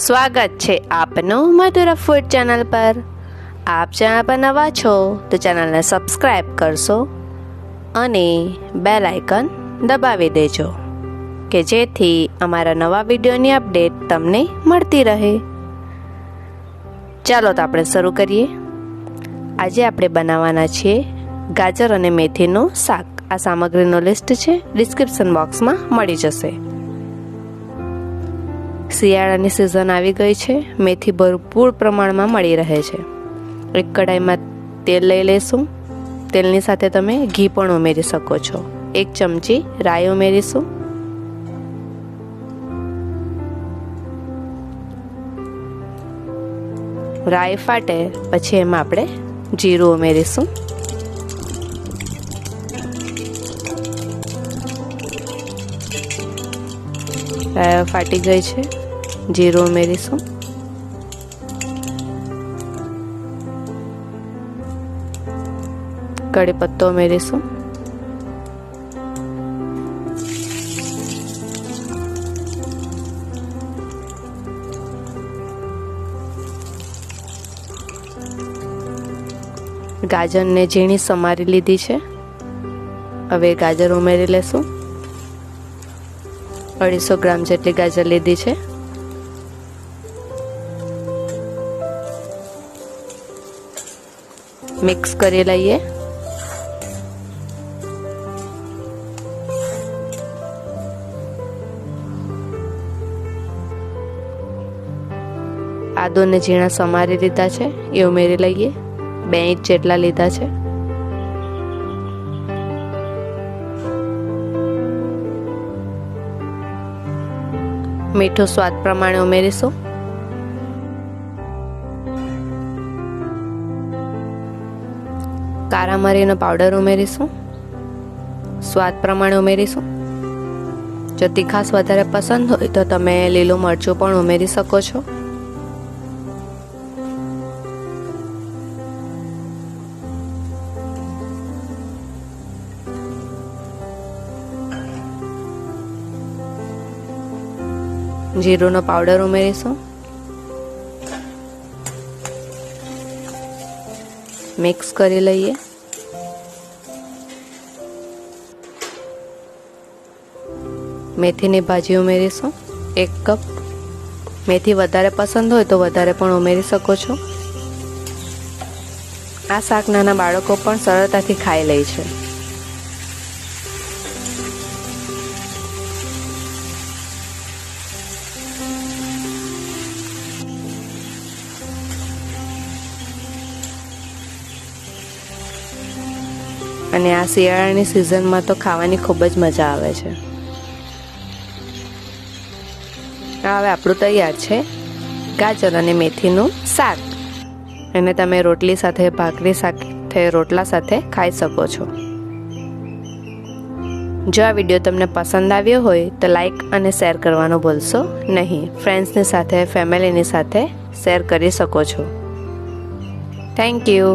સ્વાગત છે આપનું મધુરા ફૂડ ચેનલ પર। આપ ચેનલ પર નવા છો તો ચેનલને સબસ્ક્રાઈબ કરશો અને બેલ આઇકન દબાવી દેજો કે જેથી અમારા નવા વિડીયોની અપડેટ તમને મળતી રહે। ચાલો તો આપણે શરૂ કરીએ। આજે આપણે બનાવવાના છીએ ગાજર અને મેથીનું શાક। આ સામગ્રીનો લિસ્ટ છે, ડિસ્ક્રિપ્શન બોક્સમાં મળી જશે। શિયાળાની સિઝન આવી ગઈ છે, મેથી ભરપૂર પ્રમાણમાં મળી રહે છે। એક કઢાઈમાં તેલ લઈ લેશું। તેલની સાથે તમે ઘી પણ ઉમેરી શકો છો। 1 ચમચી રાઈ ઉમેરીશું। રાઈ ફાટે પછી એમાં આપણે જીરું ઉમેરીશું। રાઈ ફાટી ગઈ છે, જીરું ઉમેરીશું। કડી પત્તો ઉમેરીશું। ગાજરને ઝીણી સમારી લીધી છે। હવે ગાજર ઉમેરી લેશું। 250 ગ્રામ જેટલી ગાજર લીધી છે। મિક્સ કરી લઈએ। આદુને ઝીણા સમારી લીધા છે, એ ઉમેરી લઈએ। 2 ઇંચ જેટલા લીધા છે। મીઠું સ્વાદ પ્રમાણે ઉમેરીશું। કાળા મરીનો પાવડર ઉમેરીશું। સ્વાદ પ્રમાણે ઉમેરીશું। જો તીખાશ વધારે પસંદ હોય તો તમે લીલું મરચું પણ ઉમેરી શકો છો। જીરુંનો પાવડર ઉમેરીશું। મિક્સ કરી લઈએ। મેથીની ભાજી ઉમેરીશું। 1 કપ। મેથી વધારે પસંદ હોય તો વધારે પણ ઉમેરી શકો છો। આ શાક નાના બાળકો પણ સરળતાથી ખાઈ લે છે। અને આ શિયાળાની સિઝનમાં તો ખાવાની ખૂબ જ મજા આવે છે। હવે આપણું તૈયાર છે ગાજર અને મેથીનું શાક। એને તમે રોટલી સાથે, ભાખરી સાથે, રોટલા સાથે ખાઈ શકો છો। જો આ વિડીયો તમને પસંદ આવ્યો હોય તો લાઈક અને શેર કરવાનું ભૂલશો નહીં। ફ્રેન્ડ્સની સાથે, ફેમિલીની સાથે શેર કરી શકો છો। Thank you.